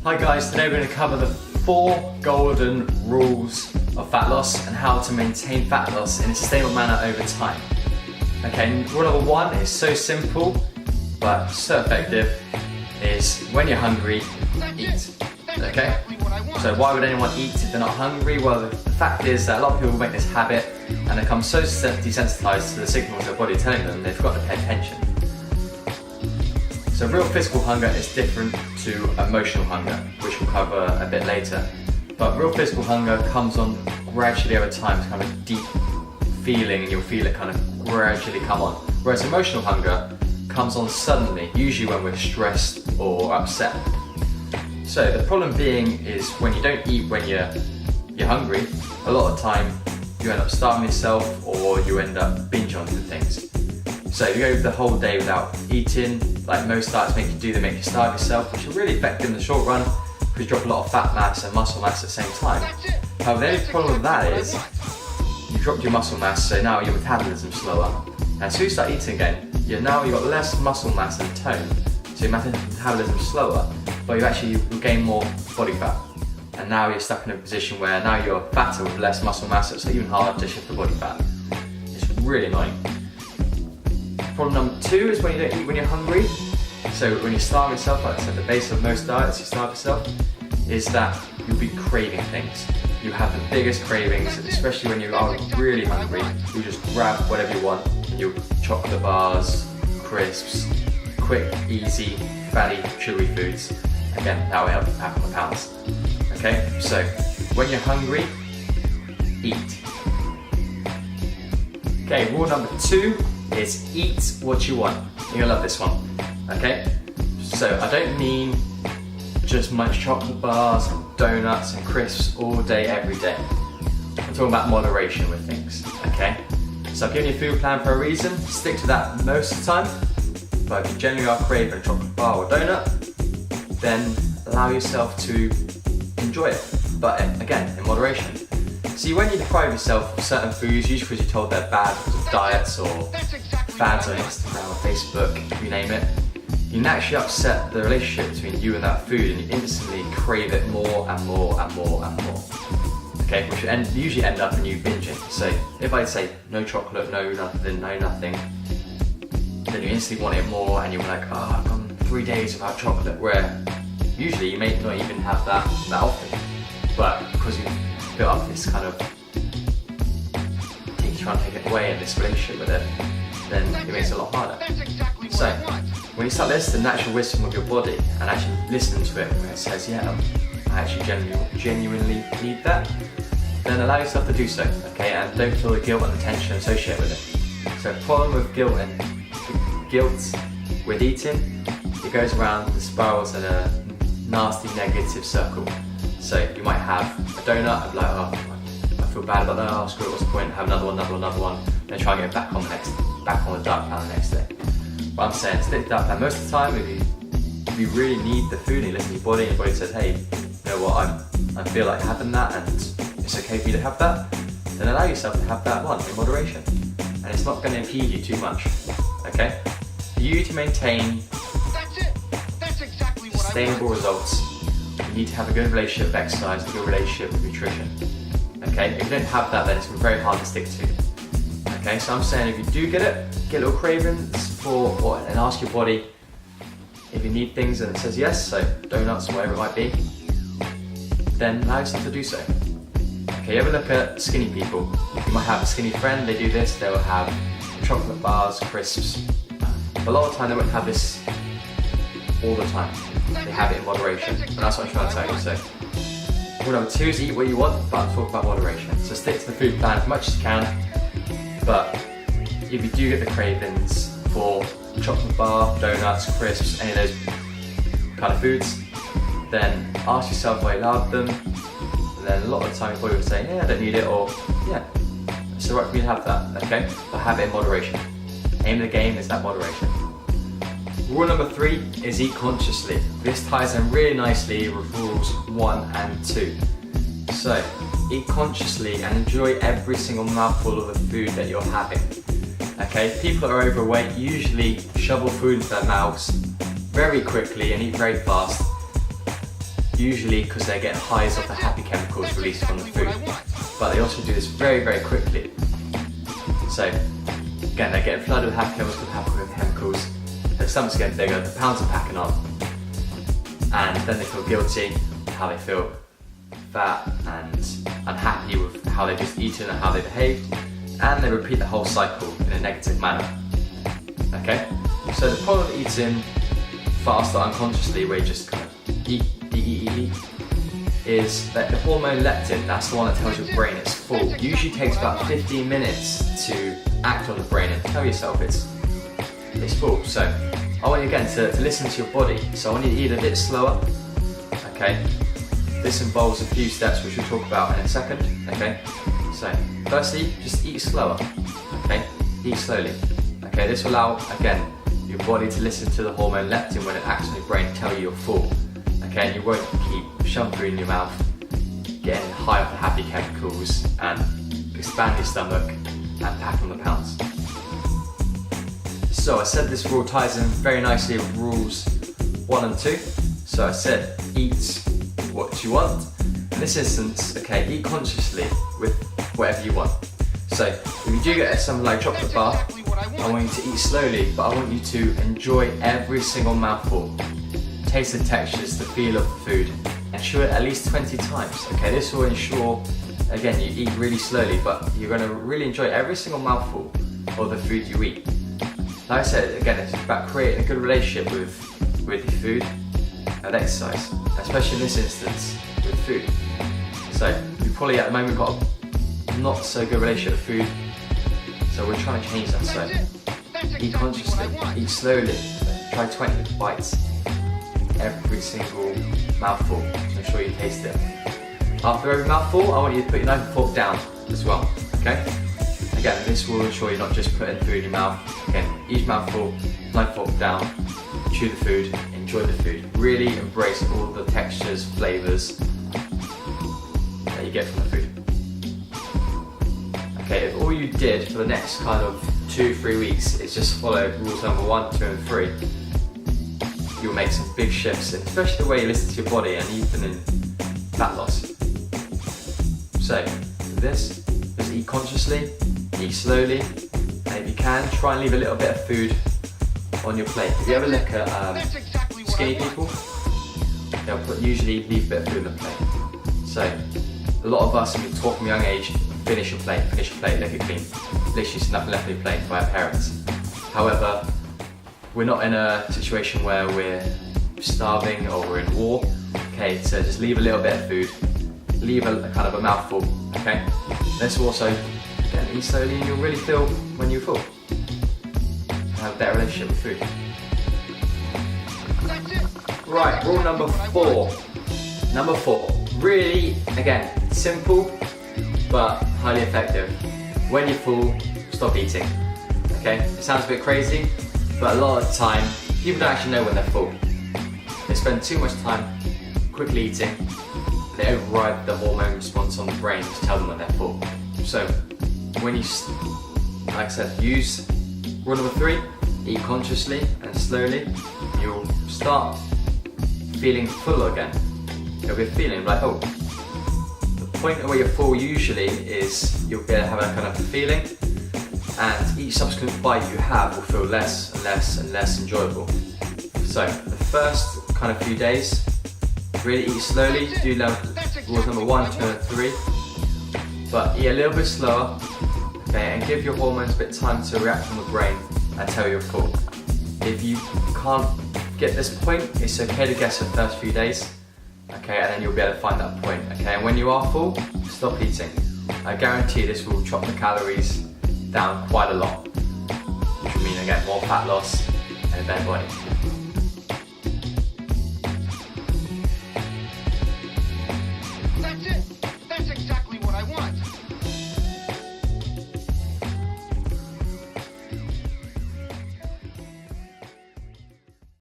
Hi guys, today we're going to cover the 4 golden rules of fat loss and how to maintain fat loss in a sustainable manner over time. Okay, rule number 1 is so simple but so effective, is when you're hungry, eat. Okay? So why would anyone eat if they're not hungry? Well, the fact is that a lot of people make this habit and become so desensitized to the signals their body telling them they've got to pay attention. So real physical hunger is different to emotional hunger, which we'll cover a bit later. But real physical hunger comes on gradually over time. It's kind of a deep feeling and you'll feel it kind of gradually come on. Whereas emotional hunger comes on suddenly, usually when we're stressed or upset. So the problem being is when you don't eat when you're hungry, a lot of the time you end up starving yourself or you end up binge onto things. So if you go the whole day without eating, like most diets make you do, they make you starve yourself, which are really effective in the short run because you drop a lot of fat mass and muscle mass at the same time. However, the only problem with that is you dropped your muscle mass, so now your metabolism's slower. And so you start eating again, you've got less muscle mass and tone, so your metabolism's slower, but you gain more body fat. And now you're stuck in a position where now you're fatter with less muscle mass, so it's even harder to shift the body fat. It's really annoying. Problem number 2 is when you don't eat when you're hungry. So when you starve yourself, like I said, the base of most diets, you starve yourself, is that you'll be craving things. You have the biggest cravings, especially when you are really hungry. You just grab whatever you want, and you chocolate bars, crisps, quick, easy, fatty, chewy foods. Again, that will help you pack on the pounds. Okay, so when you're hungry, eat. Okay, rule number 2 is eat what you want. You're gonna love this one, okay? So I don't mean just munch chocolate bars and donuts and crisps all day, every day. I'm talking about moderation with things, okay? So I've given you a food plan for a reason, stick to that most of the time. But if you generally are craving a chocolate bar or donut, then allow yourself to enjoy it, but again, in moderation. See, when you deprive yourself of certain foods, usually because you're told they're bad because of diets or fads on Instagram or Facebook, you name it, you naturally upset the relationship between you and that food and you instantly crave it more and more and more and more. Okay, which usually end up in you binging. So if I say no chocolate, no nothing, then you instantly want it more and you're like, oh, I've gone 3 days without chocolate, where usually you may not even have that often. But because you've built up this kind of trying to take it away in this relationship with it, then it makes it a lot harder. So when you start listening to the natural wisdom of your body and actually listening to it where it says, yeah, I actually genuinely need that, then allow yourself to do so, okay? And don't feel the guilt and the tension associated with it. So the problem with guilt with eating, it goes around and spirals in a nasty negative circle. So you might have a donut and be like, oh, I feel bad about that, oh screw it, what's the point, have another one, then try and get back on the diet plan the next day. But I'm saying, stick to that plan most of the time. If you really need the food and you listen to your body and your body says, hey, you know what, I feel like having that and it's okay for you to have that, then allow yourself to have that one in moderation. And it's not going to impede you too much, okay? For you to maintain sustainable results, you need to have a good relationship with exercise, a good relationship with nutrition. Okay, if you don't have that, then it's very hard to stick to. Okay, so I'm saying if you do get little cravings for, and ask your body if you need things and it says yes, so donuts or whatever it might be, then allow yourself to do so. Okay, you ever look at skinny people? You might have a skinny friend, they do this, they will have chocolate bars, crisps. But a lot of the time they won't have this all the time. They have it in moderation, and that's what I'm trying to tell you. So, rule number 2 is eat what you want, but I'm talking about moderation. So stick to the food plan as much as you can, but if you do get the cravings for chocolate bar, donuts, crisps, any of those kind of foods, then ask yourself why you love them, and then a lot of the time your body will say, yeah, I don't need it, or yeah, it's alright for me to have that, okay? But have it in moderation. Aim of the game is that moderation. Rule number 3 is eat consciously. This ties in really nicely with rules 1 and 2. So, eat consciously and enjoy every single mouthful of the food that you're having. Okay, people that are overweight usually shovel food into their mouths very quickly and eat very fast. usually because they're getting highs off the happy chemicals released from the food. But they also do this very, very quickly. So again, they're getting flooded with happy chemicals, their stomach's getting bigger, the pounds are packing on, and then they feel guilty, how they feel fat and unhappy with how they've just eaten and how they behaved, and they repeat the whole cycle in a negative manner. Okay? So the problem of eating fast or unconsciously, where you just kind of eat, is that the hormone leptin, that's the one that tells your brain it's full, usually takes about 15 minutes to act on the brain and tell yourself it's full. So I want you again to listen to your body. So I want you to eat a bit slower. Okay? This involves a few steps which we'll talk about in a second. Okay? So firstly, just eat slower. Okay? Eat slowly. Okay? This will allow, again, your body to listen to the hormone leptin when it acts on your brain, tell you you're full. Okay, and you won't keep shoving food in your mouth, getting high off the happy chemicals, and expand your stomach and pack on the pounds. So I said this rule ties in very nicely with rules 1 and 2. So I said eat what you want. In this instance, okay, eat consciously with whatever you want. So if you do get something like chocolate bar, I want you to eat slowly, but I want you to enjoy every single mouthful. Taste the textures, the feel of the food, and chew it at least 20 times. Okay, this will ensure, again, you eat really slowly, but you're going to really enjoy every single mouthful of the food you eat. Like I said, again, it's about creating a good relationship with your food and exercise, especially in this instance with food. So you probably at the moment got a not so good relationship with food, so we're trying to change that. So eat consciously, eat slowly, try 20 bites. Every single mouthful, so make sure you taste it. After every mouthful, I want you to put your knife and fork down as well, okay? Again, this will ensure you're not just putting food in your mouth. Again, each mouthful, knife fork down, chew the food, enjoy the food. Really embrace all the textures, flavours that you get from the food. Okay, if all you did for the next kind of 2-3 weeks is just follow rules number 1, 2 and 3, you'll make some big shifts, especially the way you listen to your body and even in fat loss. So, this is eat consciously, eat slowly, and if you can, try and leave a little bit of food on your plate. If you ever look at skinny people, they'll usually leave a bit of food on the plate. So, a lot of us, when we talk from a young age, finish your plate, lick it clean. Literally there's nothing left on your plate by our parents. However, we're not in a situation where we're starving or we're in war. Okay, so just leave a little bit of food, leave a kind of a mouthful, okay? This will also, again, eat slowly and you'll really feel when you're full. Have a better relationship with food. Right, rule number 4. Number 4, really, again, simple but highly effective. When you're full, stop eating, okay? It sounds a bit crazy, but a lot of the time, people don't actually know when they're full. They spend too much time quickly eating. They override the hormone response on the brain to tell them when they're full. So, when you, like I said, use rule number 3, eat consciously and slowly, you'll start feeling full again. You'll be feeling like, oh, the point where you're full usually is you'll be able to have a kind of feeling, and each subsequent bite you have will feel less and less and less enjoyable. So the first kind of few days, really eat slowly, do rules number 1, 2 and 3, but eat a little bit slower, okay, and give your hormones a bit of time to react on the brain and tell you're full. If you can't get this point, it's okay to guess the first few days, okay, and then you'll be able to find that point, okay, and when you are full, stop eating. I guarantee this will chop the calories down quite a lot, which will mean again more fat loss and a better body.